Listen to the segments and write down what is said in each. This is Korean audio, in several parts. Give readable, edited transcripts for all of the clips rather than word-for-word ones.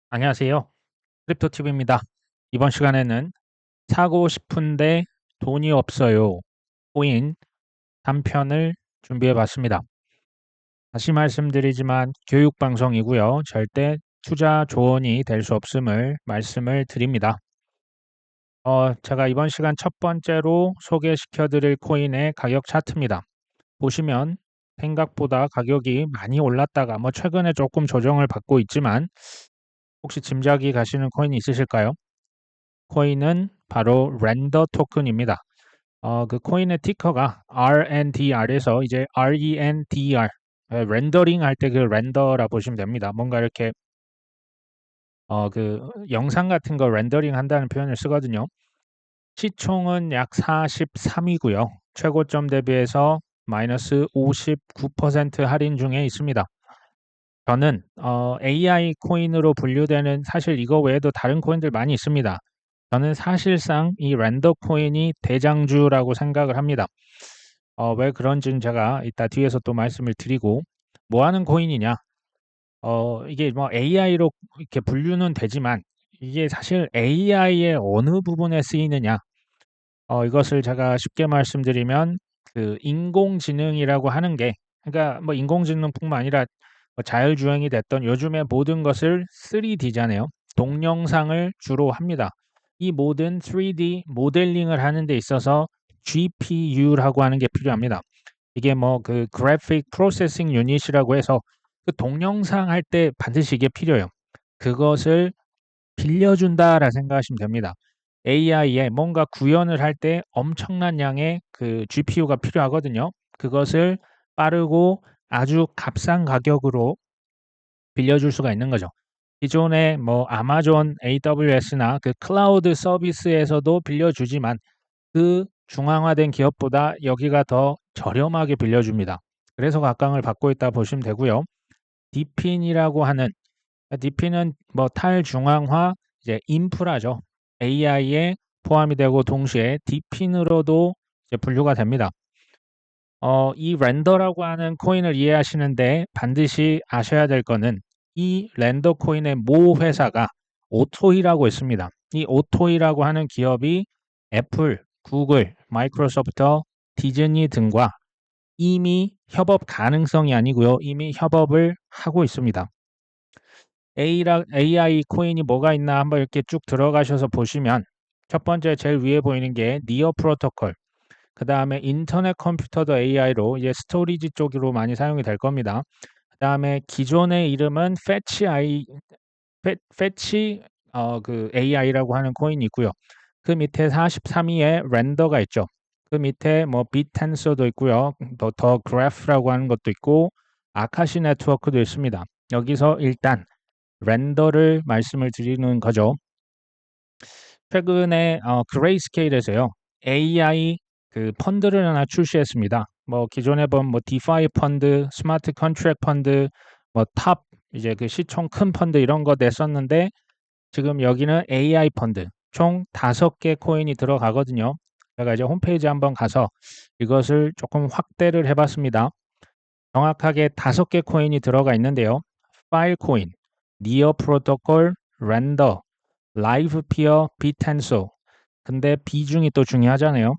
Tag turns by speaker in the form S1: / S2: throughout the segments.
S1: 안녕하세요. 크립토TV입니다. 이번 시간에는 사고 싶은데 돈이 없어요. 코인 3편을 준비해 봤습니다. 다시 말씀드리지만 교육방송이고요. 절대 투자 조언이 될 수 없음을 말씀을 드립니다. 제가 이번 시간 첫 번째로 소개시켜 드릴 코인의 가격 차트입니다. 보시면 생각보다 가격이 많이 올랐다가 최근에 조금 조정을 받고 있지만 혹시 짐작이 가시는 코인이 있으실까요? 코인은 바로 렌더 토큰입니다. 그 코인의 티커가 RNDR에서 이제 RENDR, 렌더링 할 때 그 렌더라 보시면 됩니다. 뭔가 이렇게 그 영상 같은 거 렌더링 한다는 표현을 쓰거든요. 시총은 약 43이고요. 최고점 대비해서 마이너스 59% 할인 중에 있습니다. 저는 AI 코인으로 분류되는 사실 이거 외에도 다른 코인들 많이 있습니다. 저는 사실상 이 렌더 코인이 대장주라고 생각을 합니다. 왜 그런지는 제가 이따 뒤에서 또 말씀을 드리고 뭐 하는 코인이냐? 이게 뭐 AI로 이렇게 분류는 되지만 이게 사실 AI의 어느 부분에 쓰이느냐? 이것을 제가 쉽게 말씀드리면 그 인공지능이라고 하는 게 그러니까 뭐 인공지능뿐만 아니라 뭐 자율주행이 됐던 요즘의 모든 것을 3D잖아요. 동영상을 주로 합니다. 이 모든 3D 모델링을 하는 데 있어서 GPU라고 하는 게 필요합니다. 이게 뭐 그 Graphic Processing Unit이라고 해서 그 동영상 할 때 반드시 이게 필요해요. 그것을 빌려준다라 생각하시면 됩니다. AI에 뭔가 구현을 할 때 엄청난 양의 그 GPU가 필요하거든요. 그것을 빠르고 아주 값싼 가격으로 빌려줄 수가 있는 거죠. 기존에 뭐 아마존 AWS나 그 클라우드 서비스에서도 빌려주지만 그 중앙화된 기업보다 여기가 더 저렴하게 빌려줍니다. 그래서 각광을 받고 있다 보시면 되고요. 디핀이라고 하는 디핀은 뭐 탈중앙화 이제 인프라죠. AI에 포함이 되고 동시에 디핀으로도 이제 분류가 됩니다. 이 렌더라고 하는 코인을 이해하시는데 반드시 아셔야 될 거는 이 렌더 코인의 모 회사가 오토이라고 있습니다. 이 오토이라고 하는 기업이 애플, 구글, 마이크로소프트, 디즈니 등과 이미 협업 가능성이 아니고요. 이미 협업을 하고 있습니다. AI 코인이 뭐가 있나 한번 이렇게 쭉 들어가셔서 보시면 첫 번째 제일 위에 보이는 게 니어 프로토콜. 그 다음에 인터넷 컴퓨터도 AI로 이제 스토리지 쪽으로 많이 사용이 될 겁니다. 그 다음에 기존의 이름은 패치 그 AI라고 하는 코인이 있고요. 그 밑에 43위에 렌더가 있죠. 그 밑에 뭐 비텐서도 있고요. 더 그래프라고 하는 것도 있고 아카시 네트워크도 있습니다. 여기서 일단 렌더를 말씀을 드리는 거죠. 최근에 그레이스케일에서요. AI 그 펀드를 하나 출시했습니다. 뭐 기존에 본 뭐 디파이 펀드, 스마트 컨트랙 펀드, 뭐 탑 이제 그 시총 큰 펀드 이런 거 냈었는데 지금 여기는 AI 펀드 총 5개 코인이 들어가거든요. 제가 이제 홈페이지 한번 가서 이것을 조금 확대를 해봤습니다. 정확하게 5개 코인이 들어가 있는데요. 파일 코인, 니어 프로토콜, 렌더, 라이브 피어, 비텐소. 근데 비중이 또 중요하잖아요.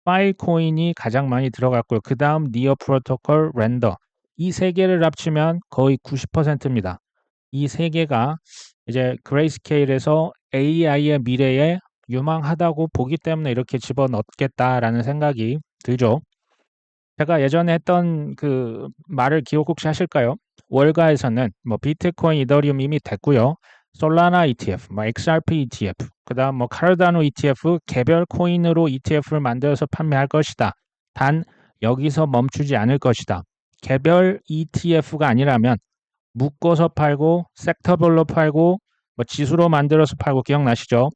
S1: 파일 코인이 가장 많이 들어갔고요. 그 다음 니어 프로토콜, 렌더. 이 세 개를 합치면 거의 90%입니다. 이 세 개가 이제 그레이스케일에서 AI의 미래에 유망하다고 보기 때문에 이렇게 집어넣겠다라는 생각이 들죠. 제가 예전에 했던 그 말을 기억 혹시 하실까요? 월가에서는 뭐 비트코인, 이더리움 이미 됐고요. 솔라나 ETF, 뭐 XRP ETF, 그다음 뭐 카르다노 ETF 개별 코인으로 ETF를 만들어서 판매할 것이다. 단 여기서 멈추지 않을 것이다. 개별 ETF가 아니라면 묶어서 팔고 섹터별로 팔고 뭐 지수로 만들어서 팔고 기억나시죠?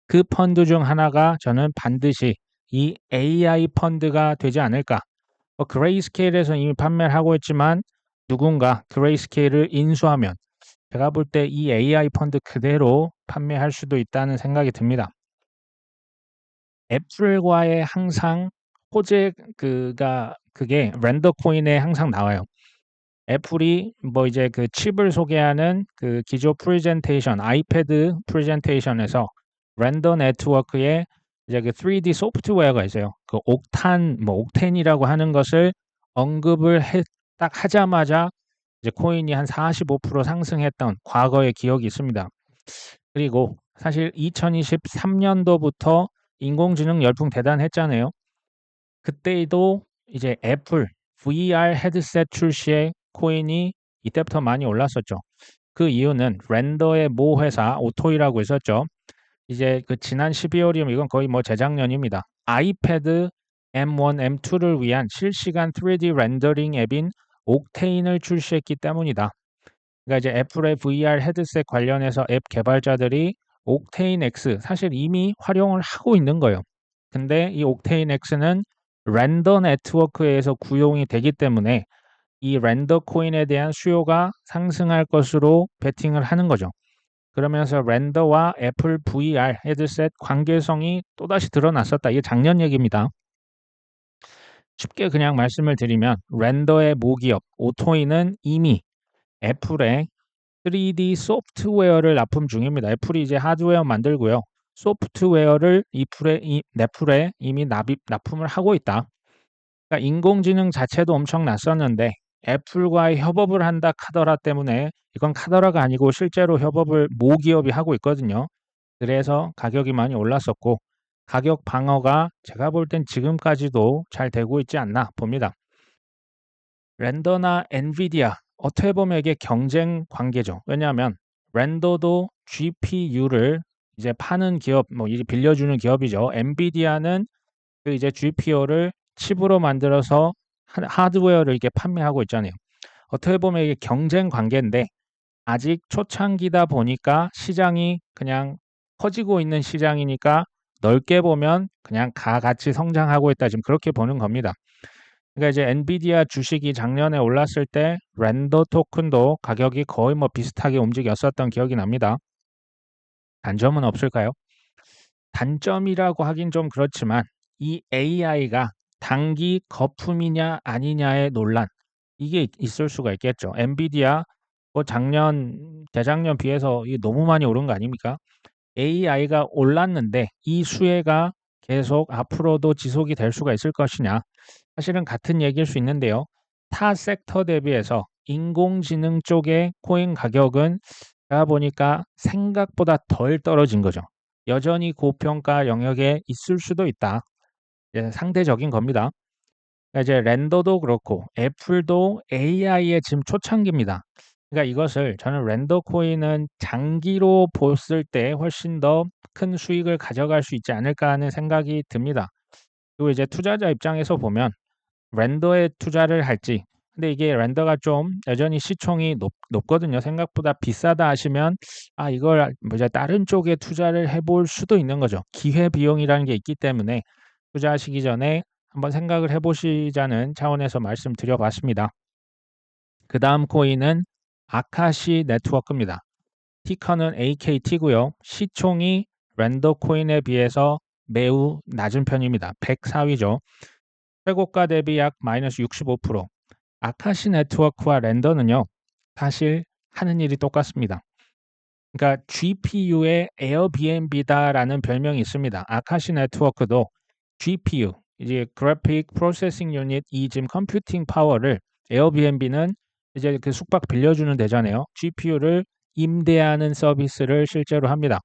S1: 그 펀드 중 하나가 저는 반드시 이 AI 펀드가 되지 않을까. 그레이스케일에서 이미 판매를 하고 있지만 누군가 그레이스케일을 인수하면 제가 볼 때 이 AI 펀드 그대로 판매할 수도 있다는 생각이 듭니다. 애플과의 항상 호재 그게 렌더 코인에 항상 나와요. 애플이 뭐 이제 그 칩을 소개하는 그 기조 프레젠테이션, 아이패드 프레젠테이션에서 렌더 네트워크에 이제 그 3D 소프트웨어가 있어요. 그 옥탄, 뭐 옥텐이라고 하는 것을 언급을 딱 하자마자 이제 코인이 한 45% 상승했던 과거의 기억이 있습니다. 그리고 사실 2023년도부터 인공지능 열풍 대단했잖아요. 그때도 이제 애플 VR 헤드셋 출시에 코인이 이때부터 많이 올랐었죠. 그 이유는 렌더의 모 회사 오토이라고 있었죠. 이제 그 지난 12월이면 이건 거의 뭐 재작년입니다. 아이패드 M1, M2를 위한 실시간 3D 렌더링 앱인 옥테인을 출시했기 때문이다. 그러니까 이제 애플의 VR 헤드셋 관련해서 앱 개발자들이 옥테인 X 사실 이미 활용을 하고 있는 거예요. 근데 이 옥테인 X는 렌더 네트워크에서 구용이 되기 때문에 이 렌더 코인에 대한 수요가 상승할 것으로 베팅을 하는 거죠. 그러면서 렌더와 애플 VR 헤드셋 관계성이 또다시 드러났었다. 이게 작년 얘기입니다. 쉽게 그냥 말씀을 드리면 렌더의 모기업 오토이는 이미 애플의 3D 소프트웨어를 납품 중입니다. 애플이 이제 하드웨어 만들고요. 소프트웨어를 애플에 이미 납품을 하고 있다. 그러니까 인공지능 자체도 엄청 났었는데 애플과의 협업을 한다 카더라 때문에 이건 카더라가 아니고 실제로 협업을 모 기업이 하고 있거든요. 그래서 가격이 많이 올랐었고 가격 방어가 제가 볼 땐 지금까지도 잘 되고 있지 않나 봅니다. 렌더나 엔비디아 어떻게 보면 이게 경쟁 관계죠. 왜냐하면 렌더도 GPU를 이제 파는 기업, 뭐 이제 빌려주는 기업이죠. 엔비디아는 그 이제 GPU를 칩으로 만들어서 하드웨어를 이렇게 판매하고 있잖아요. 어떻게 보면 이게 경쟁 관계인데 아직 초창기다 보니까 시장이 그냥 커지고 있는 시장이니까 넓게 보면 그냥 같이 성장하고 있다. 지금 그렇게 보는 겁니다. 그러니까 이제 엔비디아 주식이 작년에 올랐을 때 렌더 토큰도 가격이 거의 뭐 비슷하게 움직였었던 기억이 납니다. 단점은 없을까요? 단점이라고 하긴 좀 그렇지만 이 AI가 단기 거품이냐 아니냐의 논란 이게 있을 수가 있겠죠. 엔비디아 뭐 작년 재작년 비해서 이게 너무 많이 오른 거 아닙니까? AI가 올랐는데 이 수혜가 계속 앞으로도 지속이 될 수가 있을 것이냐? 사실은 같은 얘기일 수 있는데요. 타 섹터 대비해서 인공지능 쪽의 코인 가격은 제가 보니까 생각보다 덜 떨어진 거죠. 여전히 고평가 영역에 있을 수도 있다. 상대적인 겁니다. 그러니까 이제 렌더도 그렇고 애플도 AI의 지금 초창기입니다. 그러니까 이것을 저는 렌더 코인은 장기로 봤을 때 훨씬 더 큰 수익을 가져갈 수 있지 않을까 하는 생각이 듭니다. 그리고 이제 투자자 입장에서 보면 렌더에 투자를 할지 근데 이게 렌더가 좀 여전히 시총이 높거든요. 생각보다 비싸다 하시면 아 이걸 뭐 이제 다른 쪽에 투자를 해볼 수도 있는 거죠. 기회 비용이라는 게 있기 때문에 투자하시기 전에 한번 생각을 해보시자는 차원에서 말씀드려봤습니다. 그 다음 코인은 아카시 네트워크입니다. 티커는 AKT고요. 시총이 렌더 코인에 비해서 매우 낮은 편입니다. 104위죠. 최고가 대비 약 마이너스 65%. 아카시 네트워크와 렌더는요. 사실 하는 일이 똑같습니다. 그러니까 GPU의 에어비앤비다라는 별명이 있습니다. 아카시 네트워크도 GPU, 이제 그래픽 프로세싱 유닛 이 지금 컴퓨팅 파워를 에어비앤비는 이제 그 숙박 빌려주는 데잖아요. GPU를 임대하는 서비스를 실제로 합니다.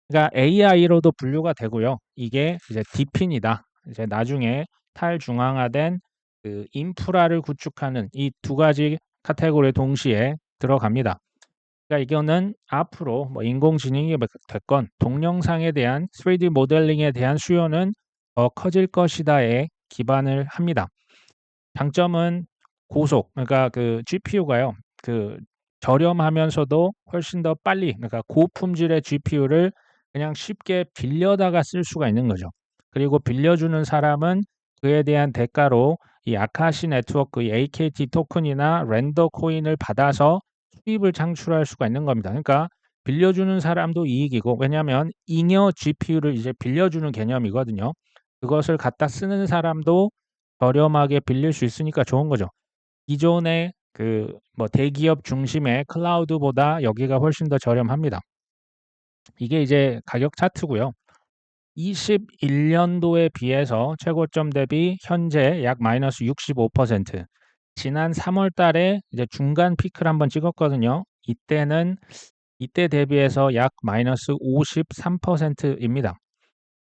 S1: 그러니까 AI로도 분류가 되고요. 이게 이제 디핀이다. 이제 나중에 탈중앙화된 그 인프라를 구축하는 이 두 가지 카테고리에 동시에 들어갑니다. 그러니까 이거는 앞으로 뭐 인공지능이 됐건 동영상에 대한 3D 모델링에 대한 수요는 더 커질 것이다에 기반을 합니다. 장점은 고속, 그러니까 그 GPU가요. 그 저렴하면서도 훨씬 더 빨리, 그러니까 고품질의 GPU를 그냥 쉽게 빌려다가 쓸 수가 있는 거죠. 그리고 빌려주는 사람은 그에 대한 대가로 이 아카시 네트워크, 이 AKT 토큰이나 렌더 코인을 받아서 수입을 창출할 수가 있는 겁니다. 그러니까 빌려주는 사람도 이익이고, 왜냐하면 잉여 GPU를 이제 빌려주는 개념이거든요. 그것을 갖다 쓰는 사람도 저렴하게 빌릴 수 있으니까 좋은 거죠. 기존의 뭐 대기업 중심의 클라우드보다 여기가 훨씬 더 저렴합니다. 이게 이제 가격 차트고요. 21년도에 비해서 최고점 대비 현재 약 마이너스 65%. 지난 3월 달에 이제 중간 피크를 한번 찍었거든요. 이때 대비해서 약 마이너스 53%입니다.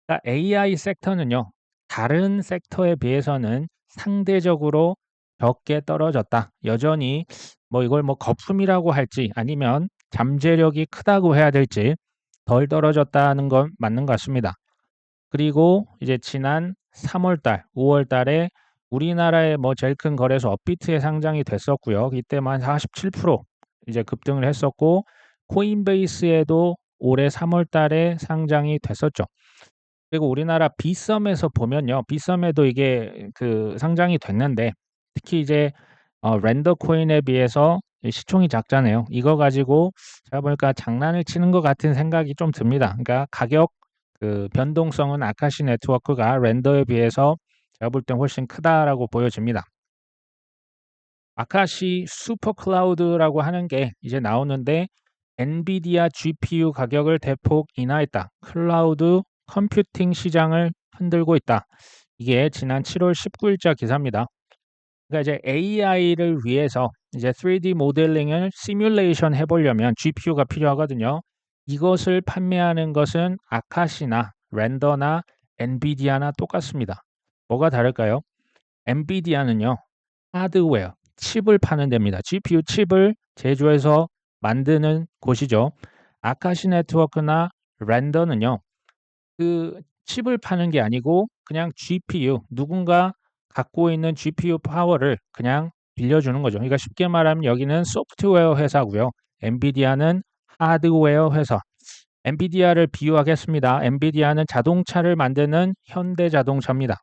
S1: 그러니까 AI 섹터는요, 다른 섹터에 비해서는 상대적으로 적게 떨어졌다. 여전히 뭐 이걸 뭐 거품이라고 할지 아니면 잠재력이 크다고 해야 될지 덜 떨어졌다는 건 맞는 것 같습니다. 그리고 이제 지난 3월 달, 5월 달에 우리나라의 뭐 제일 큰 거래소 업비트에 상장이 됐었고요. 이때만 47% 이제 급등을 했었고 코인베이스에도 올해 3월 달에 상장이 됐었죠. 그리고 우리나라 비썸에서 보면요. 비썸에도 이게 상장이 됐는데 특히 이제 렌더 코인에 비해서 시총이 작잖아요. 이거 가지고 제가 보니까 장난을 치는 것 같은 생각이 좀 듭니다. 그러니까 가격 변동성은 아카시 네트워크가 렌더에 비해서 제가 볼 땐 훨씬 크다라고 보여집니다. 아카시 슈퍼 클라우드라고 하는 게 이제 나오는데 엔비디아 GPU 가격을 대폭 인하했다. 클라우드 컴퓨팅 시장을 흔들고 있다. 이게 지난 7월 19일자 기사입니다. 그러니까 이제 AI를 위해서 이제 3D 모델링을 시뮬레이션 해보려면 GPU가 필요하거든요. 이것을 판매하는 것은 아카시나 렌더나 엔비디아나 똑같습니다. 뭐가 다를까요? 엔비디아는요, 하드웨어, 칩을 파는 데입니다. GPU 칩을 제조해서 만드는 곳이죠. 아카시 네트워크나 렌더는요, 칩을 파는 게 아니고 그냥 GPU, 누군가 갖고 있는 GPU 파워를 그냥 빌려주는 거죠. 그러니까 쉽게 말하면 여기는 소프트웨어 회사고요. 엔비디아는 하드웨어 회사. 엔비디아를 비유하겠습니다. 엔비디아는 자동차를 만드는 현대자동차입니다.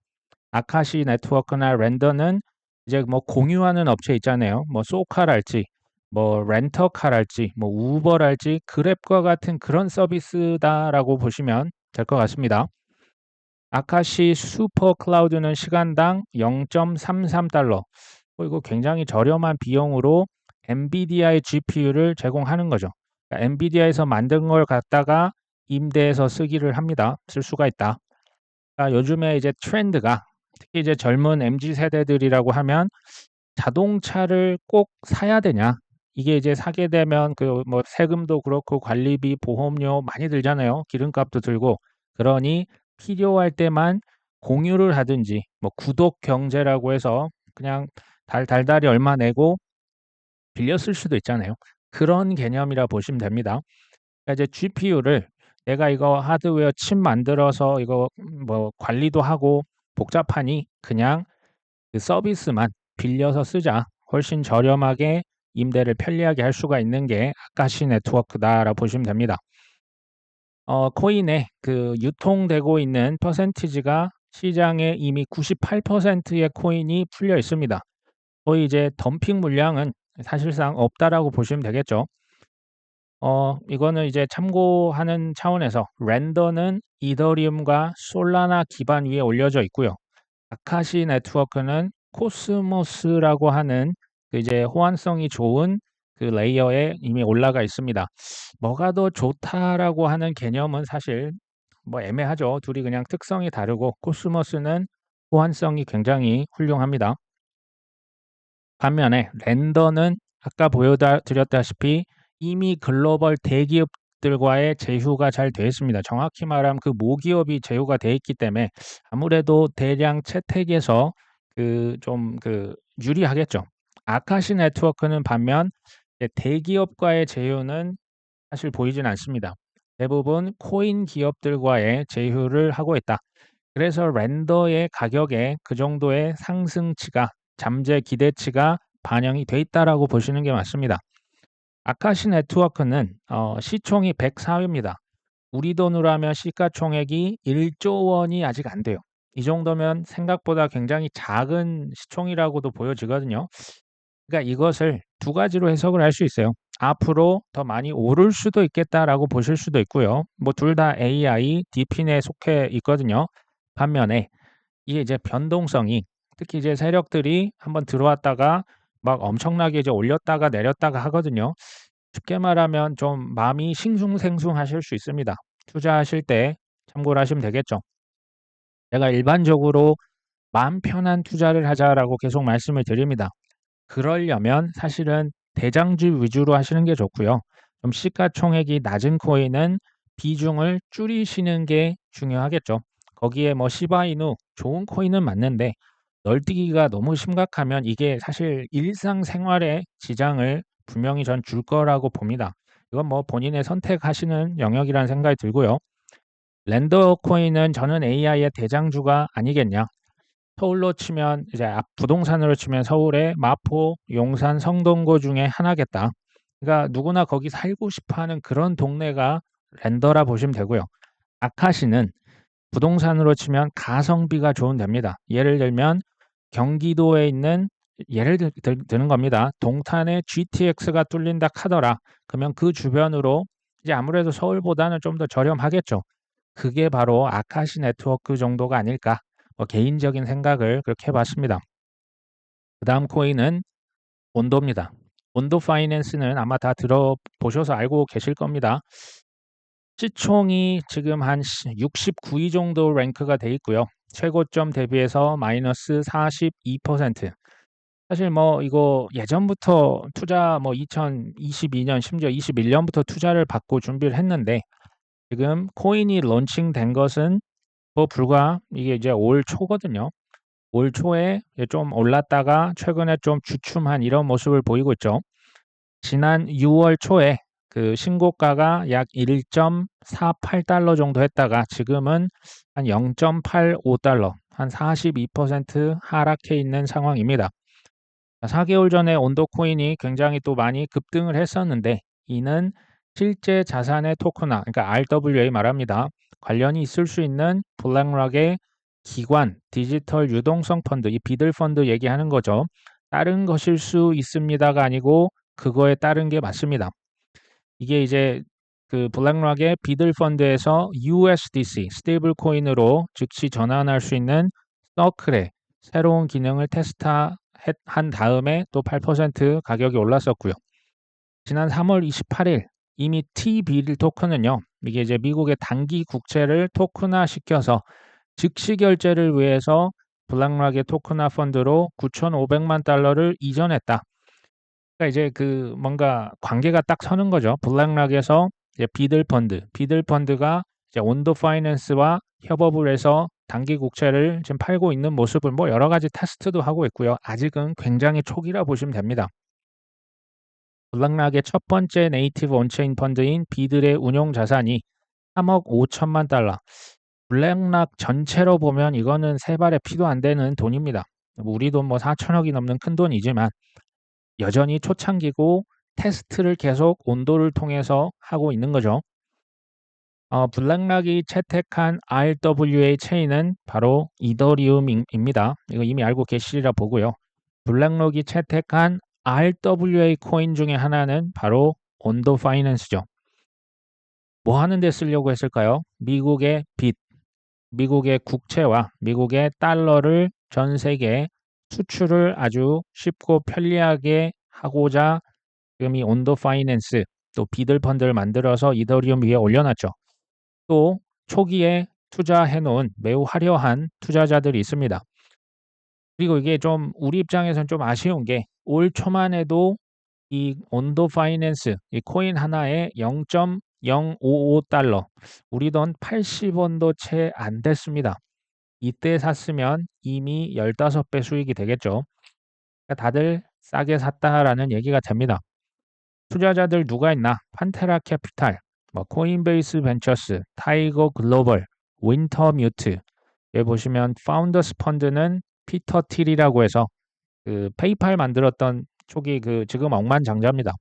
S1: 아카시 네트워크나 렌더는 이제 뭐 공유하는 업체 있잖아요. 뭐 소카랄지, 뭐 렌터카랄지, 뭐 우버랄지, 그랩과 같은 그런 서비스다라고 보시면 될 것 같습니다. 아카시 슈퍼 클라우드는 시간당 0.33달러. 이거 굉장히 저렴한 비용으로 엔비디아의 GPU를 제공하는 거죠. 그러니까 엔비디아에서 만든 걸 갖다가 임대해서 쓰기를 합니다. 쓸 수가 있다. 그러니까 요즘에 이제 트렌드가 특히 이제 젊은 MZ 세대들이라고 하면 자동차를 꼭 사야 되냐? 이게 이제 사게 되면 뭐 세금도 그렇고 관리비, 보험료 많이 들잖아요. 기름값도 들고. 그러니 필요할 때만 공유를 하든지 뭐 구독 경제라고 해서 그냥 달달이 얼마 내고 빌려 쓸 수도 있잖아요. 그런 개념이라 보시면 됩니다. 그러니까 이제 GPU를 내가 이거 하드웨어 칩 만들어서 이거 뭐 관리도 하고 복잡하니 그냥 서비스만 빌려서 쓰자. 훨씬 저렴하게 임대를 편리하게 할 수가 있는 게 아카시 네트워크다라고 보시면 됩니다. 코인에 유통되고 있는 퍼센티지가 시장에 이미 98%의 코인이 풀려 있습니다. 거의 이제 덤핑 물량은 사실상 없다라고 보시면 되겠죠. 이거는 이제 참고하는 차원에서 렌더는 이더리움과 솔라나 기반 위에 올려져 있고요. 아카시 네트워크는 코스모스라고 하는 이제 호환성이 좋은 레이어에 이미 올라가 있습니다. 뭐가 더 좋다라고 하는 개념은 사실 뭐 애매하죠. 둘이 그냥 특성이 다르고 코스모스는 호환성이 굉장히 훌륭합니다. 반면에 렌더는 아까 보여드렸다시피 이미 글로벌 대기업들과의 제휴가 잘 되어 있습니다. 정확히 말하면 모기업이 제휴가 되어 있기 때문에 아무래도 대량 채택에서 좀 유리하겠죠. 아카시 네트워크는 반면 대기업과의 제휴는 사실 보이진 않습니다. 대부분 코인 기업들과의 제휴를 하고 있다. 그래서 렌더의 가격에 그 정도의 상승치가 잠재 기대치가 반영이 돼 있다라고 보시는 게 맞습니다. 아카시 네트워크는 시총이 104위입니다. 우리 돈으로 하면 시가총액이 1조 원이 아직 안 돼요. 이 정도면 생각보다 굉장히 작은 시총이라고도 보여지거든요. 그러니까 이것을 두 가지로 해석을 할 수 있어요. 앞으로 더 많이 오를 수도 있겠다라고 보실 수도 있고요. 뭐 둘 다 AI, 디핀에 속해 있거든요. 반면에 이게 이제 변동성이 특히 이제 세력들이 한번 들어왔다가 막 엄청나게 이제 올렸다가 내렸다가 하거든요. 쉽게 말하면 좀 마음이 싱숭생숭하실 수 있습니다. 투자하실 때 참고를 하시면 되겠죠. 제가 일반적으로 "마음 편한 투자를 하자."라고 계속 말씀을 드립니다. 그러려면 사실은 대장주 위주로 하시는 게 좋고요. 좀 시가총액이 낮은 코인은 비중을 줄이시는 게 중요하겠죠. 거기에 뭐 시바이누 좋은 코인은 맞는데 널뛰기가 너무 심각하면 이게 사실 일상생활에 지장을 분명히 전 줄 거라고 봅니다. 이건 뭐 본인의 선택하시는 영역이라는 생각이 들고요. 랜더 코인은 저는 AI의 대장주가 아니겠냐. 서울로 치면 이제 부동산으로 치면 서울의 마포, 용산, 성동구 중에 하나겠다. 그러니까 누구나 거기 살고 싶어 하는 그런 동네가 랜더라 보시면 되고요. 아카시는 부동산으로 치면 가성비가 좋은 데입니다. 예를 들면 경기도에 있는 예를 드는 겁니다. 동탄에 GTX가 뚫린다 하더라. 그러면 그 주변으로 이제 아무래도 서울보다는 좀 더 저렴하겠죠. 그게 바로 아카시 네트워크 정도가 아닐까. 뭐 개인적인 생각을 그렇게 해 봤습니다. 그다음 코인은 온도입니다. 온도 파이낸스는 아마 다 들어보셔서 알고 계실 겁니다. 시총이 지금 한 69위 정도 랭크가 돼 있고요. 최고점 대비해서 마이너스 42%. 사실 뭐 이거 예전부터 투자 뭐 2022년 심지어 21년부터 투자를 받고 준비를 했는데 지금 코인이 런칭된 것은 뭐 불과 이게 이제 올 초거든요. 올 초에 좀 올랐다가 최근에 좀 주춤한 이런 모습을 보이고 있죠. 지난 6월 초에 그 신고가가 약 1.48달러 정도 했다가 지금은 한 0.85달러, 한 42% 하락해 있는 상황입니다. 4개월 전에 온도 코인이 굉장히 또 많이 급등을 했었는데 이는 실제 자산의 토크나 그러니까 RWA 말합니다. 관련이 있을 수 있는 블랙락의 기관, 디지털 유동성 펀드, 이 비들 펀드 얘기하는 거죠. 다른 것일 수 있습니다가 아니고 그거에 따른 게 맞습니다. 이게 이제 그 블랙락의 비들 펀드에서 USDC, 스테이블 코인으로 즉시 전환할 수 있는 서클의 새로운 기능을 테스트한 다음에 또 8% 가격이 올랐었고요. 지난 3월 28일 이미 T-bill 토큰은요. 이게 이제 미국의 단기 국채를 토큰화 시켜서 즉시 결제를 위해서 블랙락의 토큰화 펀드로 9,500만 달러를 이전했다. 그러니까 이제 그 뭔가 관계가 딱 서는 거죠. 블랙락에서 이제 비들 펀드가 이제 온도 파이낸스와 협업을 해서 단기 국채를 지금 팔고 있는 모습을 뭐 여러 가지 테스트도 하고 있고요. 아직은 굉장히 초기라 보시면 됩니다. 블랙락의 첫 번째 네이티브 온체인 펀드인 비들의 운용 자산이 3억 5천만 달러. 블랙락 전체로 보면 이거는 세 발의 피도 안 되는 돈입니다. 우리 돈 뭐 4천억이 넘는 큰 돈이지만 여전히 초창기고 테스트를 계속 온도를 통해서 하고 있는 거죠. 블랙락이 채택한 RWA 체인은 바로 이더리움입니다. 이거 이미 알고 계시리라 보고요. 블랙록이 채택한 RWA 코인 중에 하나는 바로 온도 파이낸스죠. 뭐 하는 데 쓰려고 했을까요? 미국의 빚, 미국의 국채와 미국의 달러를 전 세계에 수출을 아주 쉽고 편리하게 하고자 지금 이 온도 파이낸스 또 비들 펀드를 만들어서 이더리움 위에 올려놨죠. 또 초기에 투자해 놓은 매우 화려한 투자자들이 있습니다. 그리고 이게 좀 우리 입장에서는 좀 아쉬운 게 올 초만 해도 이 온도 파이낸스 이 코인 하나에 0.055달러 우리 돈 80원도 채 안 됐습니다. 이때 샀으면 이미 15배 수익이 되겠죠. 그러니까 다들 싸게 샀다라는 얘기가 됩니다. 투자자들 누가 있나? 판테라 캐피탈, 뭐 코인베이스 벤처스, 타이거 글로벌, 윈터뮤트. 여기 보시면 파운더스 펀드는 피터 틸이라고 해서 그 페이팔 만들었던 초기 그 지금 억만장자입니다.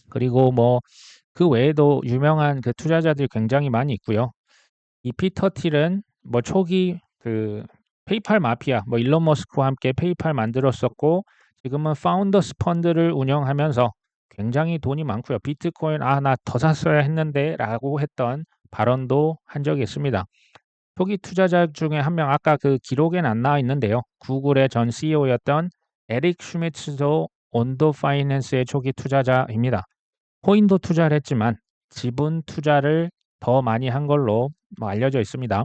S1: 그리고 뭐 그 외에도 유명한 그 투자자들이 굉장히 많이 있고요. 이 피터 틸은 뭐 초기 그 페이팔 마피아, 뭐 일론 머스크와 함께 페이팔 만들었었고 지금은 파운더스 펀드를 운영하면서 굉장히 돈이 많고요. 비트코인 나 더 샀어야 했는데라고 했던 발언도 한 적이 있습니다. 초기 투자자 중에 한 명 아까 그 기록엔 안 나와 있는데요. 구글의 전 CEO였던 에릭 슈미츠도 온도 파이낸스의 초기 투자자입니다. 코인도 투자를 했지만 지분 투자를 더 많이 한 걸로 알려져 있습니다.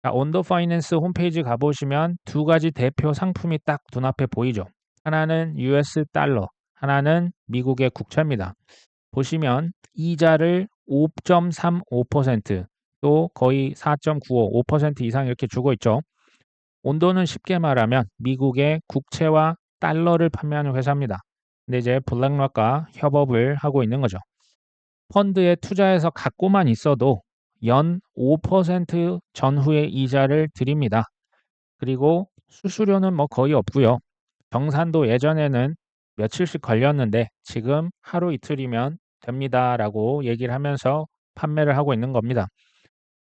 S1: 자, 온도 파이낸스 홈페이지 가보시면 두 가지 대표 상품이 딱 눈앞에 보이죠. 하나는 US 달러, 하나는 미국의 국채입니다. 보시면 이자를 5.35%, 또 거의 4.95, 5% 이상 이렇게 주고 있죠. 온도는 쉽게 말하면 미국의 국채와 달러를 판매하는 회사입니다. 근데 이제 블랙락과 협업을 하고 있는 거죠. 펀드에 투자해서 갖고만 있어도 연 5% 전후의 이자를 드립니다. 그리고 수수료는 뭐 거의 없고요. 정산도 예전에는 며칠씩 걸렸는데 지금 하루 이틀이면 됩니다라고 얘기를 하면서 판매를 하고 있는 겁니다.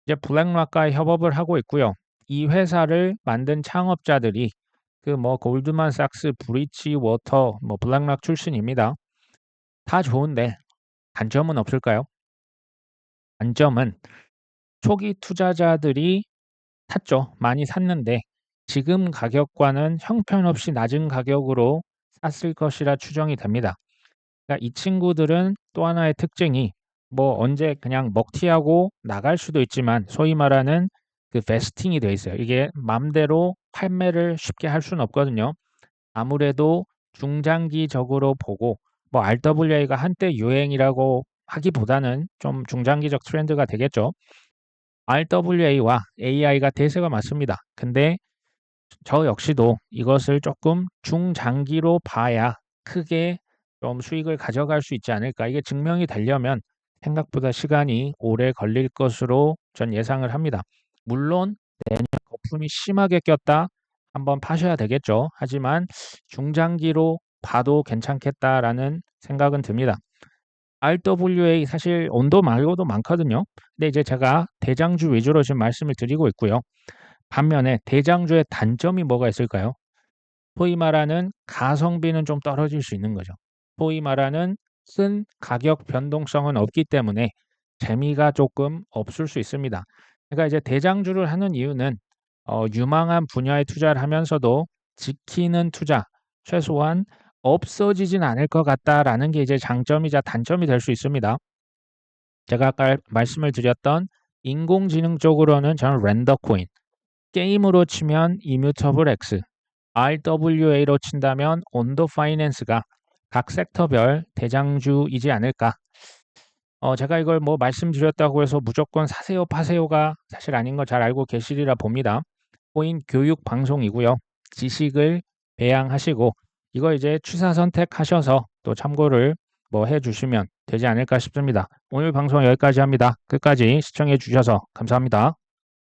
S1: 이제 블랙락과 협업을 하고 있고요. 이 회사를 만든 창업자들이 그 뭐 골드만삭스, 브리치 워터, 뭐 블랙락 출신입니다. 다 좋은데 단점은 없을까요? 단점은 초기 투자자들이 샀죠. 많이 샀는데 지금 가격과는 형편없이 낮은 가격으로 샀을 것이라 추정이 됩니다. 그러니까 이 친구들은 또 하나의 특징이 뭐 언제 그냥 먹튀하고 나갈 수도 있지만 소위 말하는 그 베스팅이 돼 있어요. 이게 맘대로 판매를 쉽게 할 수는 없거든요. 아무래도 중장기적으로 보고 뭐 RWA가 한때 유행이라고 하기보다는 좀 중장기적 트렌드가 되겠죠. RWA와 AI가 대세가 맞습니다. 근데 저 역시도 이것을 조금 중장기로 봐야 크게 좀 수익을 가져갈 수 있지 않을까. 이게 증명이 되려면 생각보다 시간이 오래 걸릴 것으로 전 예상을 합니다. 물론 내년 거품이 심하게 꼈다 한번 파셔야 되겠죠. 하지만 중장기로 봐도 괜찮겠다라는 생각은 듭니다. RWA 사실 온도 말고도 많거든요. 근데 이제 제가 대장주 위주로 지금 말씀을 드리고 있고요. 반면에 대장주의 단점이 뭐가 있을까요? 소위 말하는 가성비는 좀 떨어질 수 있는 거죠. 소위 말하는 쓴 가격 변동성은 없기 때문에 재미가 조금 없을 수 있습니다. 그러니까 이제 대장주를 하는 이유는 유망한 분야에 투자를 하면서도 지키는 투자, 최소한 없어지진 않을 것 같다라는 게 이제 장점이자 단점이 될 수 있습니다. 제가 아까 말씀을 드렸던 인공지능 쪽으로는 저는 렌더 코인, 게임으로 치면 이뮤터블 X, RWA로 친다면 온도 파이낸스가 각 섹터별 대장주이지 않을까. 제가 이걸 뭐 말씀드렸다고 해서 무조건 사세요 파세요가 사실 아닌 거 잘 알고 계시리라 봅니다. 코인 교육 방송이고요. 지식을 배양하시고 이거 이제 취사 선택하셔서 또 참고를 뭐 해주시면 되지 않을까 싶습니다. 오늘 방송 여기까지 합니다. 끝까지 시청해 주셔서 감사합니다.